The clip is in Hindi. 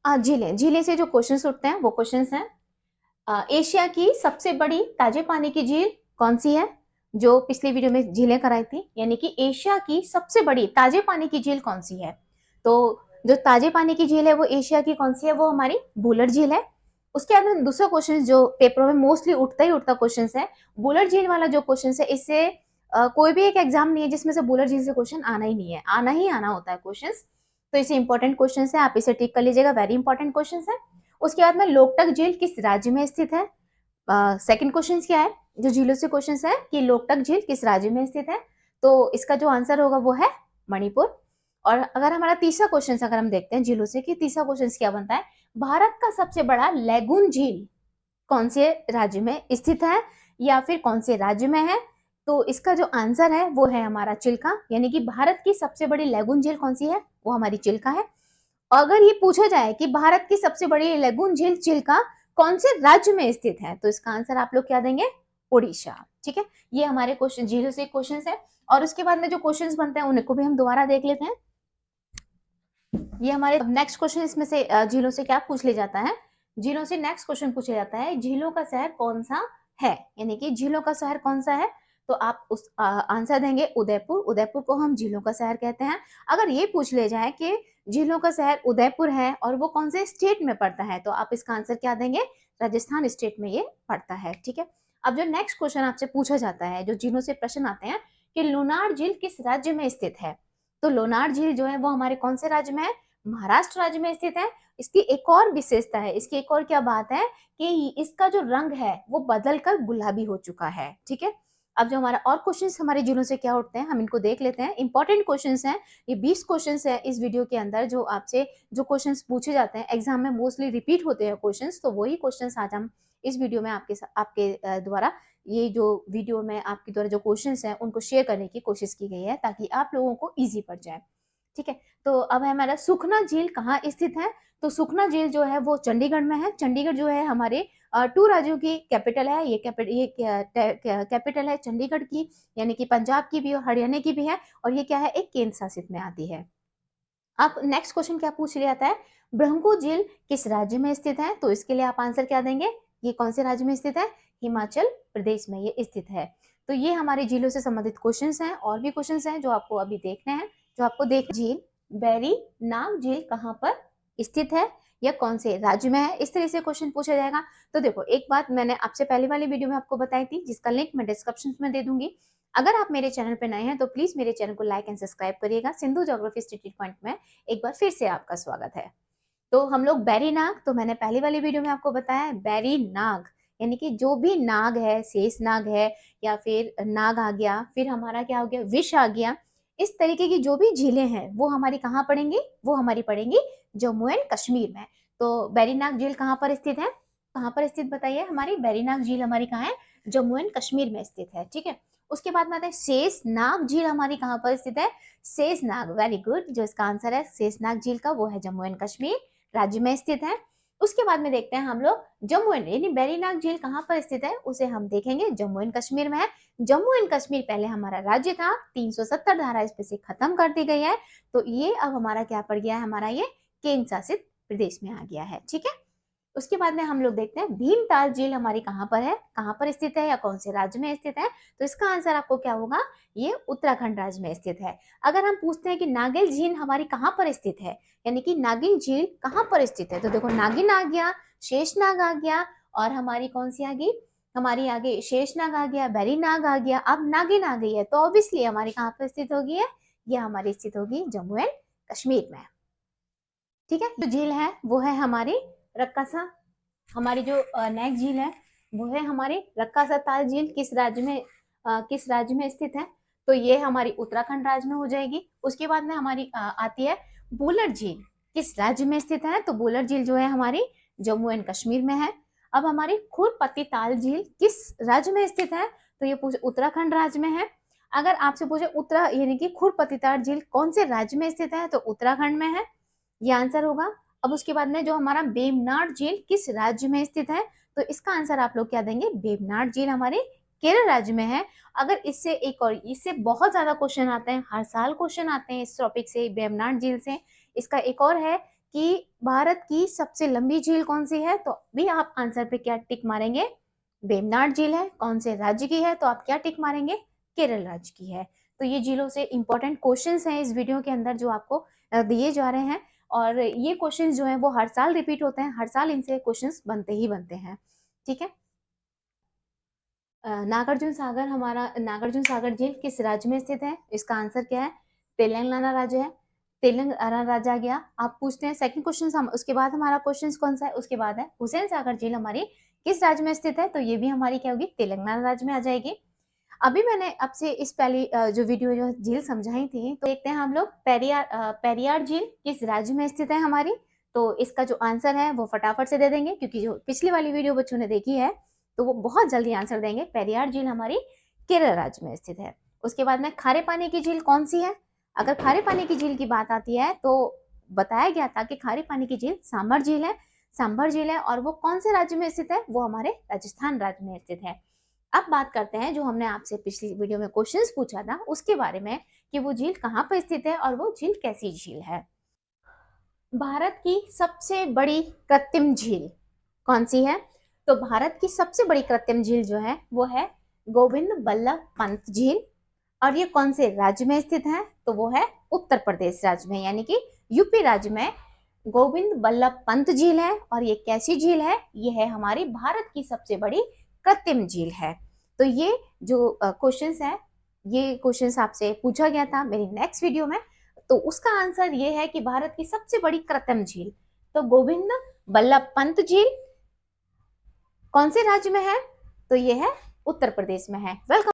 झीलें, झीलें से जो क्वेश्चंस उठते हैं वो क्वेश्चंस हैं, एशिया की सबसे बड़ी ताजे पानी की झील कौन सी है? जो पिछली वीडियो में झीलें कराई थी, यानी कि एशिया की सबसे बड़ी ताजे पानी की झील कौन सी है? तो जो ताजे पानी की झील है वो एशिया की कौन सी है? वो हमारी बुलर झील है। उसके बाद में दूसरा क्वेश्चन जो पेपरों में मोस्टली उठता ही उठता क्वेश्चन है, बुलर झील वाला जो क्वेश्चन है, इससे कोई भी एक एग्जाम नहीं है जिसमें से बुलर झील से क्वेश्चन आना ही नहीं है, आना ही आना होता है क्वेश्चन। तो इसे इंपॉर्टेंट क्वेश्चन है, आप इसे टिक कर लीजिएगा, वेरी इंपॉर्टेंट क्वेश्चन है। उसके बाद में लोकटक झील किस राज्य में स्थित है? सेकंड क्वेश्चन क्या है, जो झीलों से क्वेश्चन है कि लोकटक झील किस राज्य में स्थित है? तो इसका जो आंसर होगा वो है मणिपुर। और अगर हमारा तीसरा क्वेश्चन अगर हम देखते हैं झीलों से कि तीसरा क्वेश्चन क्या बनता है, भारत का सबसे बड़ा लैगून झील कौन से राज्य में स्थित है या फिर कौन से राज्य में है? तो इसका जो आंसर है वो है हमारा चिल्का, यानी कि भारत की सबसे बड़ी लैगून झील कौन सी है? वो हमारी चिल्का है। अगर ये पूछा जाए कि भारत की सबसे बड़ी लैगून झील चिल्का कौन से राज्य में स्थित है, तो इसका आंसर आप लोग क्या देंगे? उड़ीसा। ठीक है, ये हमारे क्वेश्चन झीलों से क्वेश्चन है। और उसके बाद में जो क्वेश्चन बनते हैं उनको भी हम दोबारा देख लेते हैं। ये हमारे नेक्स्ट क्वेश्चन, इसमें से झीलों से क्या पूछ ले जाता है? झीलों से नेक्स्ट क्वेश्चन पूछा जाता है, झीलों का शहर कौन सा है? यानी कि झीलों का शहर कौन सा है? तो आप उस आंसर देंगे उदयपुर। उदयपुर को हम झीलों का शहर कहते हैं। अगर ये पूछ ले जाए कि झीलों का शहर उदयपुर है और वो कौन से स्टेट में पड़ता है, तो आप इसका आंसर क्या देंगे? राजस्थान स्टेट में ये पड़ता है। ठीक है, अब जो नेक्स्ट क्वेश्चन आपसे पूछा जाता है, जो झीलों से प्रश्न आते हैं कि लोनार झील किस राज्य में स्थित है? तो लोनार झील जो है वो हमारे कौन से राज्य में है? महाराष्ट्र राज्य में स्थित है। इसकी एक और विशेषता है, इसकी एक और क्या बात है कि इसका जो रंग है वो बदलकर गुलाबी हो चुका है। ठीक है, अब जो हमारा और क्वेश्चंस हमारे जिलों से क्या उठते हैं हम इनको देख लेते हैं। इंपॉर्टेंट क्वेश्चंस हैं, ये 20 क्वेश्चंस है इस वीडियो के अंदर, जो आपसे जो क्वेश्चंस पूछे जाते हैं एग्जाम में मोस्टली रिपीट होते हैं क्वेश्चंस, तो वही क्वेश्चंस आज हम इस वीडियो में आपके द्वारा, ये जो वीडियो में आपके द्वारा जो क्वेश्चंस हैं उनको शेयर करने की कोशिश की गई है ताकि आप लोगों को ईजी पड़ जाए। ठीक है, तो अब है हमारा सुखना झील कहाँ स्थित है? तो सुखना झील जो है वो चंडीगढ़ में है। चंडीगढ़ जो है हमारे 2 राज्यों की कैपिटल है। ये कैपिटल है चंडीगढ़ की, यानी कि पंजाब की भी और हरियाणा की भी है, और ये क्या है, एक केंद्र शासित में आती है। अब नेक्स्ट क्वेश्चन क्या पूछ लिया जाता है, ब्रह्मपुर झील किस राज्य में स्थित है? तो इसके लिए आप आंसर क्या देंगे? ये कौन से राज्य में स्थित है? हिमाचल प्रदेश में ये स्थित है। तो ये हमारे झीलों से संबंधित क्वेश्चंस हैं। और भी क्वेश्चंस हैं जो आपको अभी देखने हैं, जो आपको देख, झील बैरी नाग झील कहाँ पर स्थित है या कौन से राज्य में है, इस तरह से क्वेश्चन पूछा जाएगा। तो देखो, एक बात मैंने आपसे पहले वाली वीडियो में आपको बताई थी, जिसका लिंक मैं डिस्क्रिप्शन में दे दूंगी। अगर आप मेरे चैनल पर नए हैं तो प्लीज मेरे चैनल को लाइक एंड सब्सक्राइब करिएगा। सिंधु ज्योग्राफी स्टडी पॉइंट में एक बार फिर से आपका स्वागत है। तो हम लोग बैरी नाग, तो मैंने पहली वाली वीडियो में आपको बताया बैरी नाग, यानी कि जो भी नाग है, शेष नाग है या फिर नाग आ गया, फिर हमारा क्या हो गया, विष आ गया, इस तरीके की जो भी झीलें हैं वो हमारी कहाँ पड़ेंगी? वो हमारी पड़ेंगी जम्मू एंड कश्मीर में। तो बैरीनाग झील कहाँ पर स्थित है? कहाँ पर स्थित बताइए? हमारी बैरीनाग झील हमारी कहाँ है? जम्मू एंड कश्मीर में स्थित है। ठीक है, उसके बाद में आता है शेषनाग झील हमारी कहाँ पर स्थित है? शेषनाग, वेरी गुड, जो इसका आंसर है शेषनाग झील का वो है जम्मू एंड कश्मीर राज्य में स्थित है। उसके बाद में देखते हैं हम लोग जम्मू एंड, यानी बैरीनाग झील कहाँ पर स्थित है उसे हम देखेंगे, जम्मू एंड कश्मीर में है। जम्मू एंड कश्मीर पहले हमारा राज्य था, 370 धारा इस पे से खत्म कर दी गई है, तो ये अब हमारा क्या पड़ गया है, हमारा ये केंद्र शासित प्रदेश में आ गया है। ठीक है, उसके बाद में हम लोग देखते हैं भीमताल झील हमारी कहाँ पर है, कहाँ पर स्थित है या कौन से राज्य में स्थित है? तो इसका आंसर आपको क्या होगा? ये उत्तराखंड राज्य में स्थित है। अगर हम पूछते हैं कि नागिन झील हमारी कहाँ पर स्थित है, यानी कि नागिन झील कहाँ पर स्थित है, तो देखो नागिन आ गया, शेषनाग आ गया, और हमारी कौन सी आ गई? हमारी आगे शेषनाग आ गया, बैरीनाग आ गया, अब नागिन आ गई है, तो ऑब्वियसली हमारी कहाँ पर स्थित होगी है? ये हमारी स्थित होगी जम्मू एंड कश्मीर में। ठीक है, जो झील है वो है हमारी रक्कासा। हमारी जो नेक्स्ट झील है वो है हमारी रक्कासा ताल झील, किस राज्य में स्थित है? तो ये हमारी उत्तराखंड राज्य में हो जाएगी। उसके बाद में हमारी आती है बुलर झील, किस राज्य में स्थित है? तो बुलर झील जो है हमारी जम्मू एंड कश्मीर में है। अब हमारी खुरपति ताल झील किस राज्य में स्थित है? तो ये पूछे उत्तराखंड राज्य में है। अगर आपसे पूछे उत्तरा, यानी कि खुरपति ताल झील कौन से राज्य में स्थित है, तो उत्तराखंड में है, ये आंसर होगा। अब उसके बाद में जो हमारा बेमनाड झील किस राज्य में स्थित है, तो इसका आंसर आप लोग क्या देंगे? बेमनाड झील हमारे केरल राज्य में है। अगर इससे एक और, इससे बहुत ज्यादा क्वेश्चन आते हैं, हर साल क्वेश्चन आते हैं इस टॉपिक से, बेमनाड झील से। इसका एक और है कि भारत की सबसे लंबी झील कौन सी है, तो भी आप आंसर पे क्या टिक मारेंगे, वेमनाड झील है। कौन से राज्य की है, तो आप क्या टिक मारेंगे, केरल राज्य की है। तो ये झीलों से इंपॉर्टेंट क्वेश्चंस हैं इस वीडियो के अंदर जो आपको दिए जा रहे हैं, और ये क्वेश्चंस जो हैं वो हर साल रिपीट होते हैं, हर साल इनसे क्वेश्चंस बनते ही बनते हैं। ठीक है। नागार्जुन सागर झील किस राज्य में स्थित है, इसका आंसर क्या है, तेलंगाना राज्य है। तेलंगाना राज्य आ गया। आप पूछते हैं सेकंड क्वेश्चन, उसके बाद हमारा क्वेश्चन कौन सा है, उसके बाद है हुसैन सागर झील हमारी किस राज्य में स्थित है, तो ये भी हमारी क्या होगी, तेलंगाना राज्य में आ जाएगी। अभी मैंने आपसे इस पहली जो वीडियो जो झील समझाई थी, तो देखते हैं हम लोग पेरियार झील किस राज्य में स्थित है हमारी। तो इसका जो आंसर है वो फटाफट से दे देंगे, क्योंकि जो पिछली वाली वीडियो बच्चों ने देखी है तो वो बहुत जल्दी आंसर देंगे। पेरियार झील हमारी केरल राज्य में स्थित है। उसके बाद में खारे पानी की झील कौन सी है। अगर खारे पानी की झील की बात आती है तो बताया गया था कि खारे पानी की झील सांभर झील है। सांभर झील है और वो कौन से राज्य में स्थित है, वो हमारे राजस्थान राज्य में स्थित है। अब बात करते हैं जो हमने आपसे पिछली वीडियो में क्वेश्चंस पूछा था उसके बारे में, कि वो झील कहाँ पर स्थित है और वो झील कैसी झील है। भारत की सबसे बड़ी कृत्रिम झील कौन सी है, तो भारत की सबसे बड़ी कृत्रिम झील जो है वो है गोविंद बल्लभ पंत झील। और ये कौन से राज्य में स्थित है, तो वो है उत्तर प्रदेश राज्य में, यानी कि यूपी राज्य में गोविंद बल्लभ पंत झील है। और ये कैसी झील है, ये है हमारी भारत की सबसे बड़ी कृत्रिम झील है। तो ये जो क्वेश्चंस है, ये क्वेश्चंस आपसे पूछा गया था मेरी नेक्स्ट वीडियो में, तो उसका आंसर ये है कि भारत की सबसे बड़ी कृत्रिम झील, तो गोविंद बल्लभ पंत झील कौन से राज्य में है, तो ये है उत्तर प्रदेश में है। वेलकम।